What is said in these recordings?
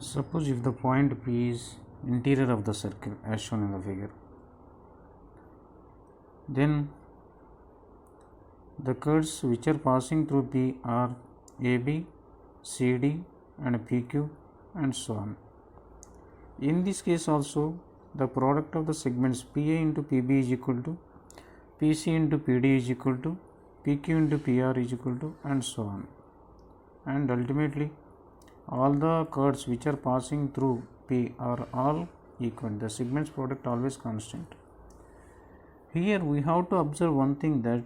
Suppose if the point P is interior of the circle as shown in the figure, then the curves which are passing through P are AB, CD and PQ and so on. In this case also, the product of the segments PA into PB is equal to PC into PD is equal to PQ into PR is equal to and so on. And ultimately all the curves which are passing through P are all equal. The segments product always constant. Here we have to observe one thing, that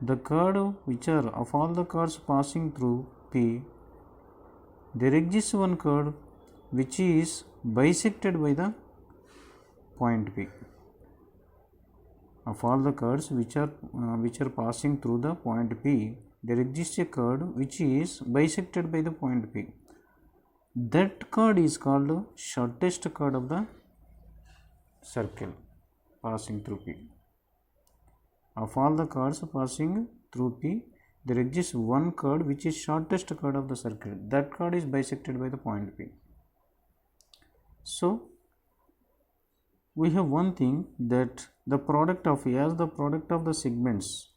the curve which are of all the curves passing through P, there exists one curve which is bisected by the point P. Of all the curves which are passing through the point P, there exists a curve which is bisected by the point P. That curve is called shortest curve of the circle passing through P. Of all the curves passing through P, there exists one curve which is shortest curve of the circle. That curve is bisected by the point P. So we have one thing, that the product of the segments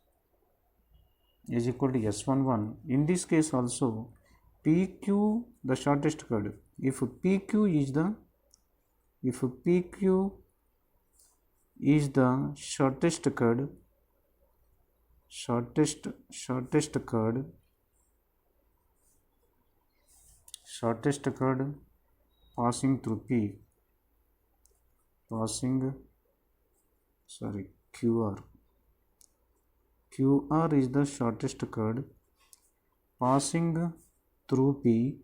is equal to S11. In this case also, PQ the shortest curve. If PQ is the shortest curve, shortest curve passing through P, QR is the shortest curve passing through P,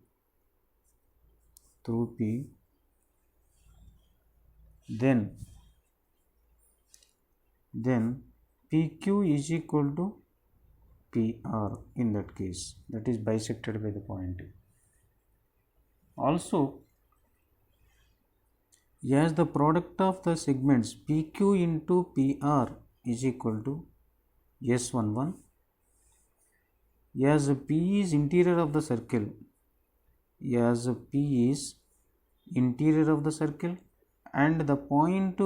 then PQ is equal to PR in that case, that is bisected by the point. Also, as the product of the segments PQ into PR is equal to S11, as P is interior of the circle, and the point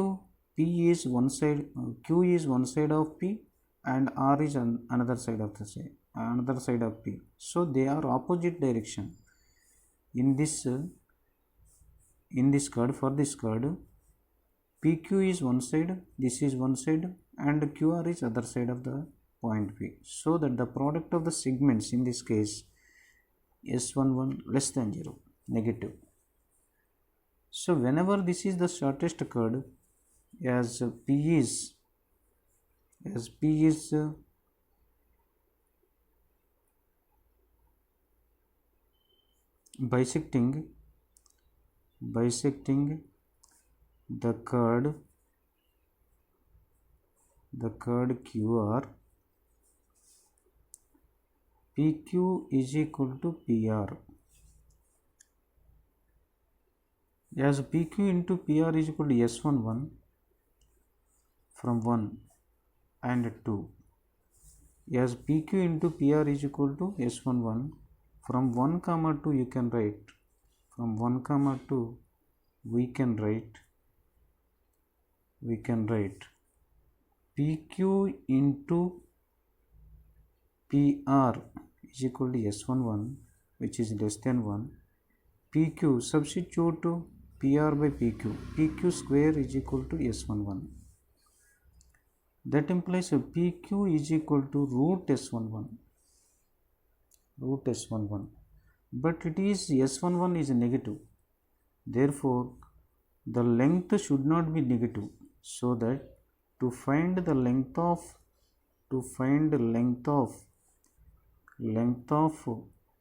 P is one side, Q is one side of P and R is another side of P. So they are opposite direction. In this curve, for this curve, PQ is one side, this is one side, and QR is other side of the point P. So that the product of the segments in this case S11 less than 0, negative. So whenever this is the shortest curve, as P is bisecting the curve QR, PQ is equal to PR. As PQ into PR is equal to S11 from 1 and 2. As PQ into PR is equal to S11 from 1 comma 2, you can write, from 1 comma 2 we can write PQ into PR is equal to S11, which is less than 1. PQ, substitute PR by PQ square is equal to S11. That implies PQ is equal to root S11. But it is S11 is negative. Therefore, the length should not be negative. So that to find the length of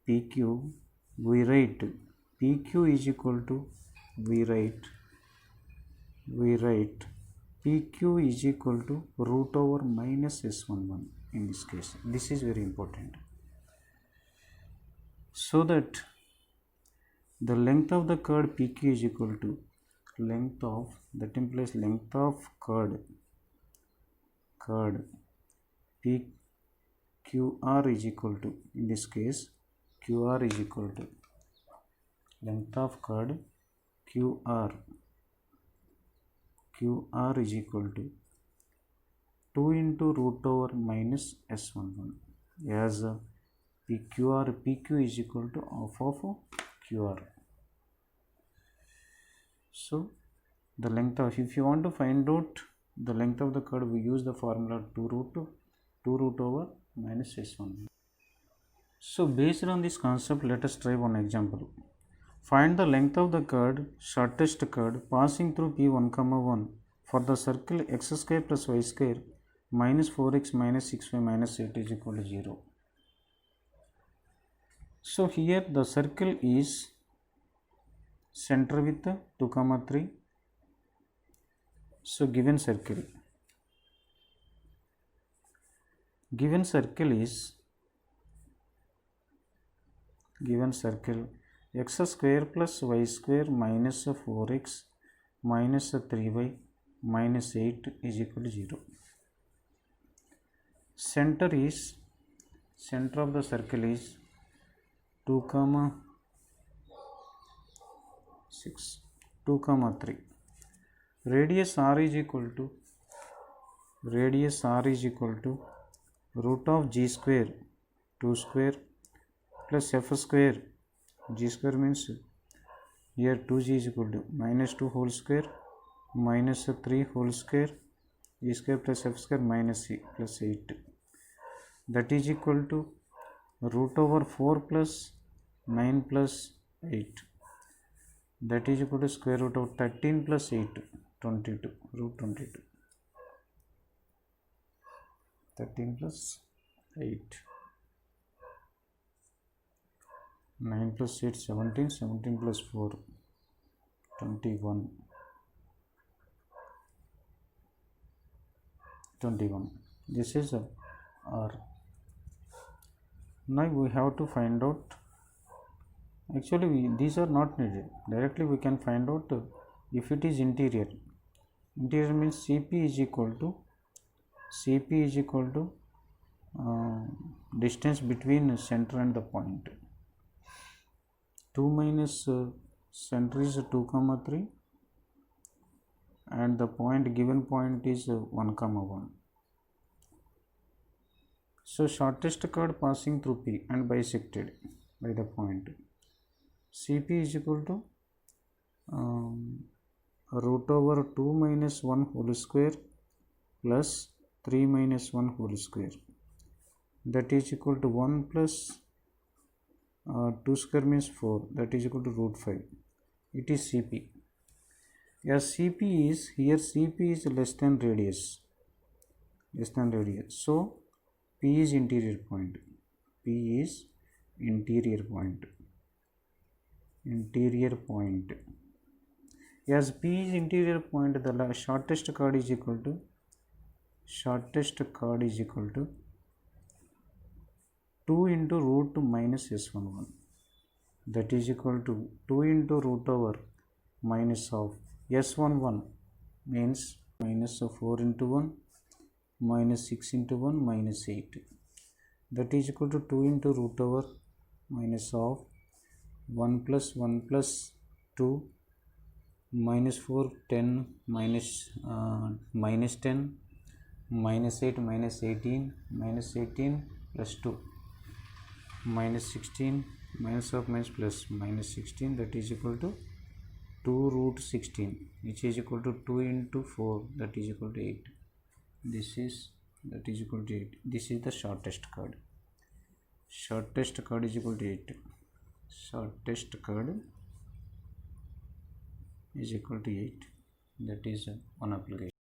PQ, we write PQ is equal to, we write PQ is equal to root over minus S11 in this case. This is very important. So that the length of the curve PQ is equal to that implies length of curve PQR is equal to, in this case QR is equal to length of card QR is equal to 2 into root over minus S11, as PQ is equal to half of QR. So the length of, if you want to find out the length of the curve, we use the formula 2 root over minus S11. So based on this concept, let us try one example. Find the length of the curve, shortest curve passing through P1, 1 for the circle x square plus y square minus 4x minus 6y minus 8 is equal to 0. So here the circle is center with 2, 3. So given circle is x square plus y square minus 4x minus 3y minus 8 is equal to 0. Center of the circle is 2, 6, 2, 3. Radius r is equal to root of g square 2 square plus f square, g square means here 2g is equal to minus 2 whole square minus 3 whole square, g square plus f square minus c plus 8, that is equal to root over 4 plus 9 plus 8, that is equal to square root of 13 plus 8, 22, root 22, 13 plus 8, 9 plus 8, 17, 17 plus 4, 21, 21. This is R. Now we have to find out, actually these are not needed, directly we can find out if it is interior. Interior means CP is equal to distance between center and the point. 2 minus center is 2, 3 and the point, given point is 1, 1. So shortest curve passing through P and bisected by the point. CP is equal to root over 2 minus 1 whole square plus 3 minus 1 whole square, that is equal to 1 plus 2 square means 4, that is equal to root 5. It is CP. As CP is here, CP is less than radius, so P is interior point. As P is interior point, the shortest chord is equal to 2 into root minus S11, that is equal to 2 into root over minus of S11 means minus of 4 into 1 minus 6 into 1 minus 8, that is equal to 2 into root over minus of 1 plus 2 minus 4 10 minus 10 minus 8 minus 18 plus 2 minus 16 minus of minus plus minus 16, that is equal to 2 root 16, which is equal to 2 into 4, that is equal to 8. This is equal to 8. This is the shortest chord. Shortest chord is equal to 8. Shortest chord is equal to 8. That is one application.